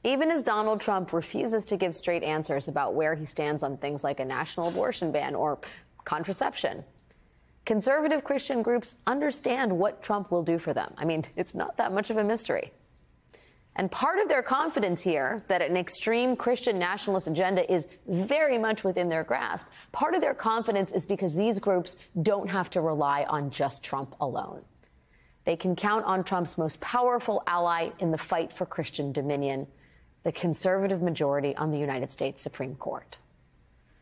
even as Donald Trump refuses to give straight answers about where he stands on things like a national abortion ban or contraception. Conservative Christian groups understand what Trump will do for them. I mean, it's not that much of a mystery. And part of their confidence here that an extreme Christian nationalist agenda is very much within their grasp, part of their confidence is because these groups don't have to rely on just Trump alone. They can count on Trump's most powerful ally in the fight for Christian dominion, the conservative majority on the United States Supreme Court.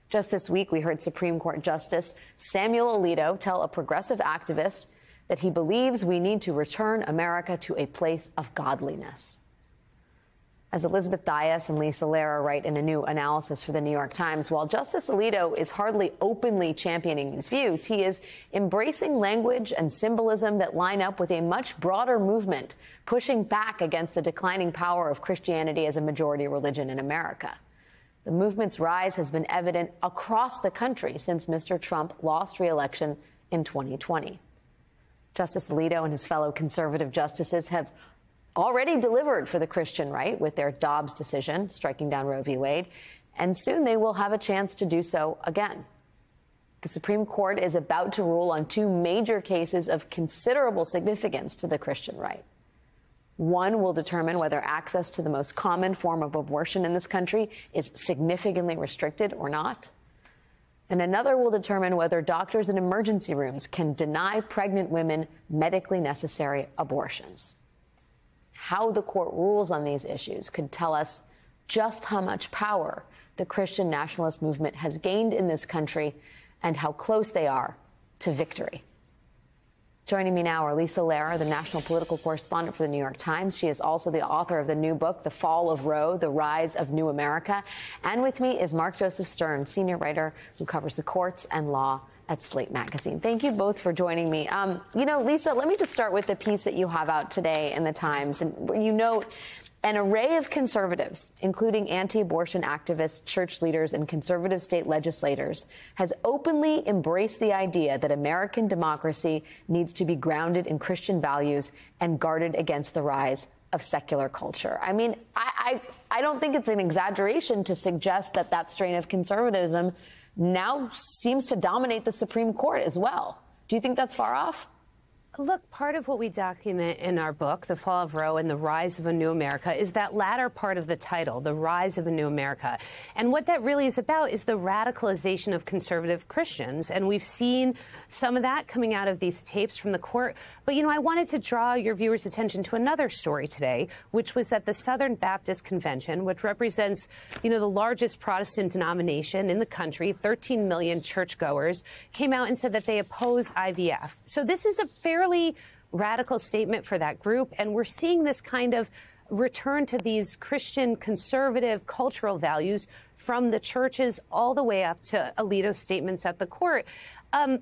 Just this week, we heard Supreme Court Justice Samuel Alito tell a progressive activist that he believes we need to return America to a place of godliness. As Elizabeth Dias and Lisa Lerer write in a new analysis for the New York Times, while Justice Alito is hardly openly championing these views, he is embracing language and symbolism that line up with a much broader movement pushing back against the declining power of Christianity as a majority religion in America. The movement's rise has been evident across the country since Mr. Trump lost re-election in 2020. Justice Alito and his fellow conservative justices have already delivered for the Christian right with their Dobbs decision, striking down Roe v. Wade, and soon they will have a chance to do so again. The Supreme Court is about to rule on two major cases of considerable significance to the Christian right. One will determine whether access to the most common form of abortion in this country is significantly restricted or not. And another will determine whether doctors in emergency rooms can deny pregnant women medically necessary abortions. How the court rules on these issues could tell us just how much power the Christian nationalist movement has gained in this country and how close they are to victory. Joining me now are Lisa Lerer, the national political correspondent for the New York Times. She is also the author of the new book, The Fall of Roe, The Rise of New America. And with me is Mark Joseph Stern, senior writer who covers the courts and law at Slate Magazine. Thank you both for joining me. Lisa, let me just start with the piece that you have out today in the Times, and where you note an array of conservatives, including anti-abortion activists, church leaders, and conservative state legislators, has openly embraced the idea that American democracy needs to be grounded in Christian values and guarded against the rise of secular culture. I mean, I don't think it's an exaggeration to suggest that that strain of conservatism now seems to dominate the Supreme Court as well. Do you think that's far off? Look, part of what we document in our book, The Fall of Roe and the Rise of a New America, is that latter part of the title, The Rise of a New America. And what that really is about is the radicalization of conservative Christians. And we've seen some of that coming out of these tapes from the court. But, I wanted to draw your viewers' attention to another story today, which was that the Southern Baptist Convention, which represents, the largest Protestant denomination in the country, 13 million churchgoers, came out and said that they oppose IVF. So this is a fairly radical statement for that group. And we're seeing this kind of return to these Christian conservative cultural values from the churches all the way up to Alito's statements at the court.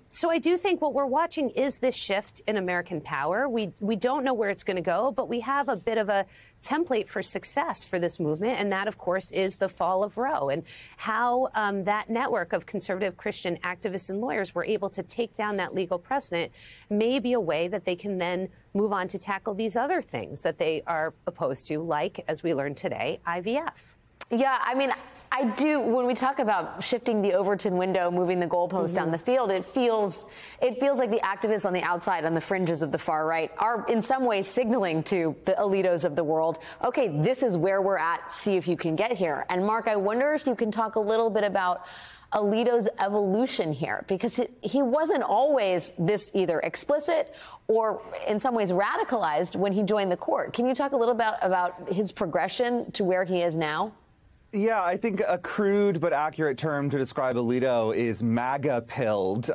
So I do think what we're watching is this shift in American power. We don't know where it's going to go, but we have a bit of a template for success for this movement. And that, of course, is the fall of Roe and how that network of conservative Christian activists and lawyers were able to take down that legal precedent may be a way that they can then move on to tackle these other things that they are opposed to, like, as we learned today, IVF. Yeah, I mean, I do. When we talk about shifting the Overton window, moving the goalpost down the field, it feels like the activists on the outside, on the fringes of the far right, are in some ways signaling to the Alitos of the world, OK, this is where we're at. See if you can get here. And Mark, I wonder if you can talk a little bit about Alito's evolution here, because he wasn't always this either explicit or in some ways radicalized when he joined the court. Can you talk a little bit about his progression to where he is now? Yeah, I think a crude but accurate term to describe Alito is MAGA-pilled.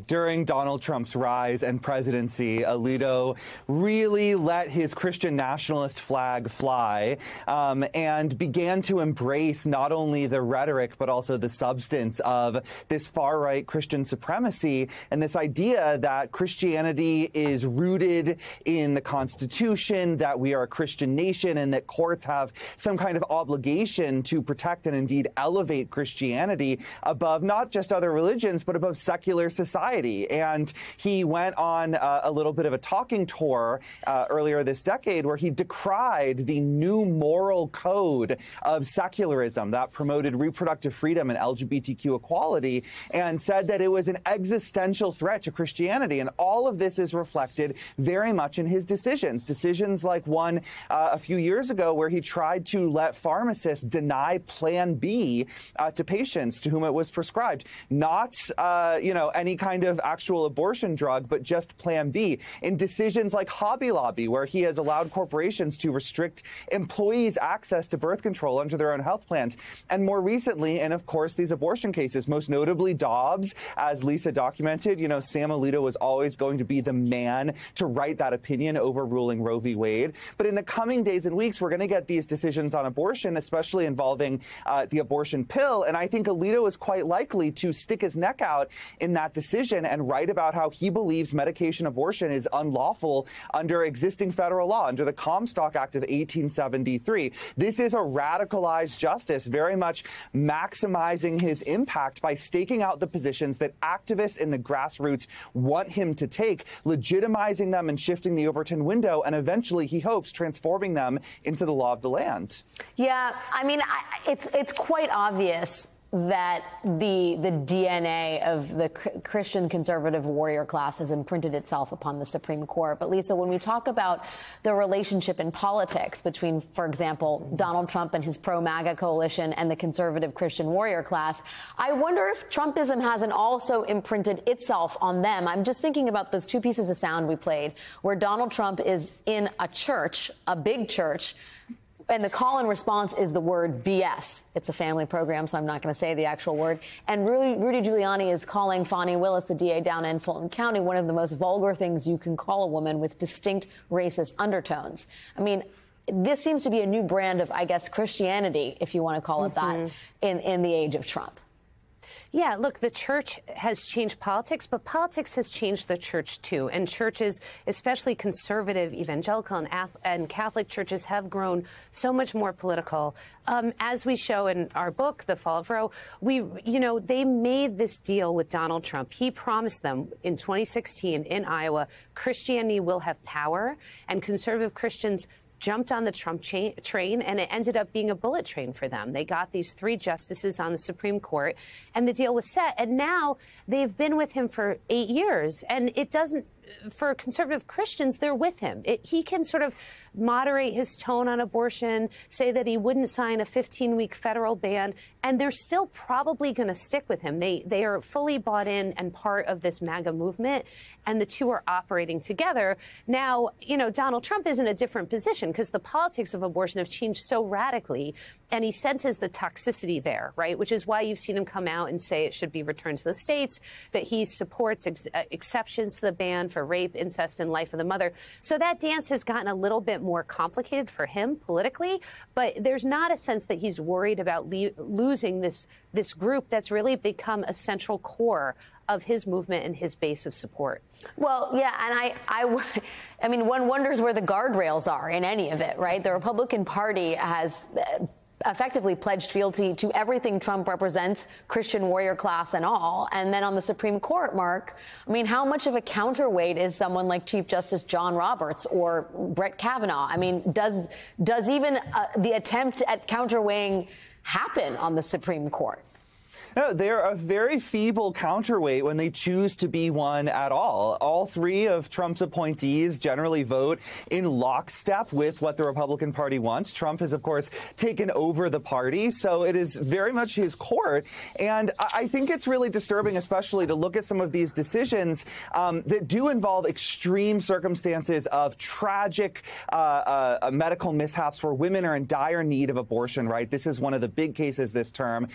During Donald Trump's rise and presidency, Alito really let his Christian nationalist flag fly and began to embrace not only the rhetoric but also the substance of this far-right Christian supremacy and this idea that Christianity is rooted in the Constitution, that we are a Christian nation, and that courts have some kind of obligation to to protect and indeed elevate Christianity above not just other religions, but above secular society. And he went on a little bit of a talking tour earlier this decade where he decried the new moral code of secularism that promoted reproductive freedom and LGBTQ equality, and said that it was an existential threat to Christianity. And all of this is reflected very much in his decisions like one a few years ago where he tried to let pharmacists deny Plan B to patients to whom it was prescribed. Not, any kind of actual abortion drug, but just Plan B. In decisions like Hobby Lobby, where he has allowed corporations to restrict employees' access to birth control under their own health plans. And more recently, and of course, these abortion cases, most notably Dobbs, as Lisa documented, Sam Alito was always going to be the man to write that opinion overruling Roe v. Wade. But in the coming days and weeks, we're going to get these decisions on abortion, especially involving the abortion pill. And I think Alito is quite likely to stick his neck out in that decision and write about how he believes medication abortion is unlawful under existing federal law, under the Comstock Act of 1873. This is a radicalized justice, very much maximizing his impact by staking out the positions that activists in the grassroots want him to take, legitimizing them and shifting the Overton window, and eventually, he hopes, transforming them into the law of the land. Yeah, I mean, it's quite obvious that the DNA of the Christian conservative warrior class has imprinted itself upon the Supreme Court. But Lisa, when we talk about the relationship in politics between, for example, Donald Trump and his pro-MAGA coalition and the conservative Christian warrior class, I wonder if Trumpism hasn't also imprinted itself on them. I'm just thinking about those two pieces of sound we played where Donald Trump is in a church, a big church, and the call and response is the word BS. It's a family program, so I'm not going to say the actual word. And Rudy Giuliani is calling Fani Willis, the DA down in Fulton County, one of the most vulgar things you can call a woman, with distinct racist undertones. I mean, this seems to be a new brand of, I guess, Christianity, if you want to call it that, in the age of Trump. Yeah, look, the church has changed politics, but politics has changed the church, too. And churches, especially conservative, evangelical, and Catholic churches, have grown so much more political. As we show in our book, The Fall of Roe, they made this deal with Donald Trump. He promised them in 2016 in Iowa, Christianity will have power, and conservative Christians jumped on the Trump train, and it ended up being a bullet train for them. They got these 3 justices on the Supreme Court, and the deal was set. And now they've been with him for 8 years, and it doesn't. For conservative Christians, they're with him. He can sort of moderate his tone on abortion, say that he wouldn't sign a 15-week federal ban, and they're still probably going to stick with him. They are fully bought in and part of this MAGA movement, and the two are operating together. Now, Donald Trump is in a different position because the politics of abortion have changed so radically, and he senses the toxicity there, right? Which is why you've seen him come out and say it should be returned to the states, that he supports exceptions to the ban for rape, incest, and life of the mother. So that dance has gotten a little bit more complicated for him politically, but there's not a sense that he's worried about losing this group that's really become a central core of his movement and his base of support. Well, yeah, and I mean, one wonders where the guardrails are in any of it, right? The Republican Party has effectively pledged fealty to everything Trump represents, Christian warrior class and all. And then on the Supreme Court, Mark, I mean, how much of a counterweight is someone like Chief Justice John Roberts or Brett Kavanaugh? I mean, does even the attempt at counterweighing happen on the Supreme Court? No, they're a very feeble counterweight when they choose to be one at all. All 3 of Trump's appointees generally vote in lockstep with what the Republican Party wants. Trump has, of course, taken over the party, so it is very much his court. And I think it's really disturbing, especially to look at some of these decisions that do involve extreme circumstances of tragic medical mishaps where women are in dire need of abortion, right? This is one of the big cases this term.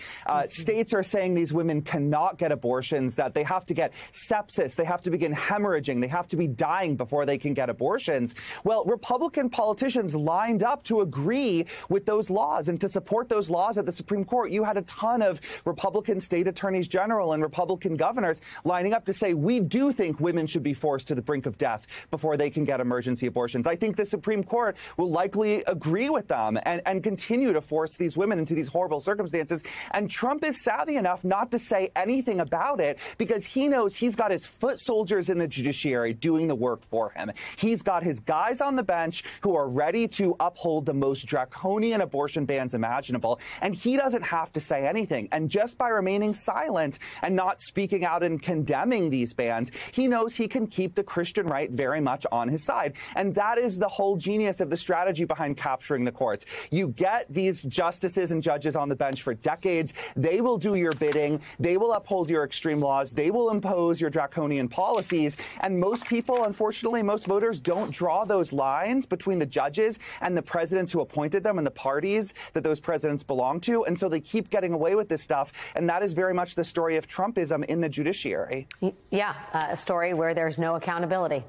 States states are saying these women cannot get abortions, that they have to get sepsis, they have to begin hemorrhaging, they have to be dying before they can get abortions. Well, Republican politicians lined up to agree with those laws and to support those laws at the Supreme Court. You had a ton of Republican state attorneys general and Republican governors lining up to say, we do think women should be forced to the brink of death before they can get emergency abortions. I think the Supreme Court will likely agree with them and continue to force these women into these horrible circumstances. And Trump is savvy enough not to say anything about it because he knows he's got his foot soldiers in the judiciary doing the work for him. He's got his guys on the bench who are ready to uphold the most draconian abortion bans imaginable, and he doesn't have to say anything. And just by remaining silent and not speaking out and condemning these bans, he knows he can keep the Christian right very much on his side. And that is the whole genius of the strategy behind capturing the courts. You get these justices and judges on the bench for decades. They will do your bidding. They will uphold your extreme laws. They will impose your draconian policies. And most people, unfortunately, most voters don't draw those lines between the judges and the presidents who appointed them and the parties that those presidents belong to. And so they keep getting away with this stuff. And that is very much the story of Trumpism in the judiciary. Yeah, a story where there's no accountability.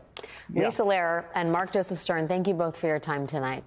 Yeah. Lisa Lerer and Mark Joseph Stern, thank you both for your time tonight.